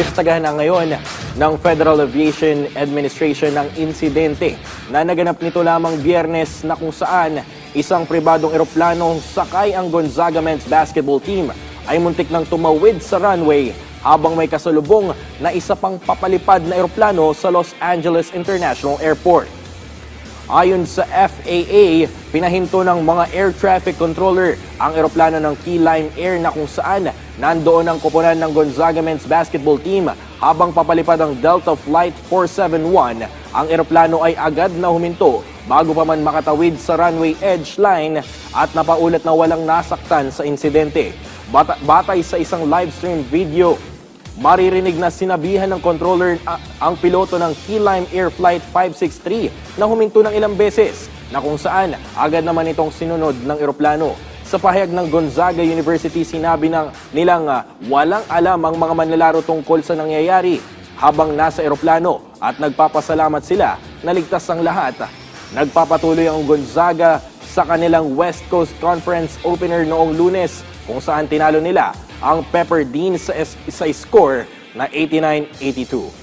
iniimbestigahan na ngayon ng Federal Aviation Administration ng insidente na naganap nito lamang Biyernes na kung saan isang pribadong eroplanong sakay ang Gonzaga men's basketball team ay muntik nang tumawid sa runway habang may kasalubong na isa pang papalipad na eroplano sa Los Angeles International Airport. Ayon sa FAA, pinahinto ng mga air traffic controller ang eroplano ng Key Lime Air na kung saan nandoon ang koponan ng Gonzaga men's basketball team habang papalipad ang Delta Flight 471. Ang eroplano ay agad na huminto bago pa man makatawid sa runway edge line at napaulat na walang nasaktan sa insidente. Batay sa isang live stream video, maririnig na sinabihan ng controller ang piloto ng Key Lime Air Flight 563 na huminto ng ilang beses na kung saan agad naman itong sinunod ng eroplano. Sa pahayag ng Gonzaga University, sinabi nilang walang alam ang mga manlalaro tungkol sa nangyayari habang nasa eroplano at nagpapasalamat sila na ligtas ang lahat. Nagpapatuloy ang Gonzaga sa kanilang West Coast Conference opener noong Lunes kung saan tinalo nila ang Pepperdine sa score na 89-82.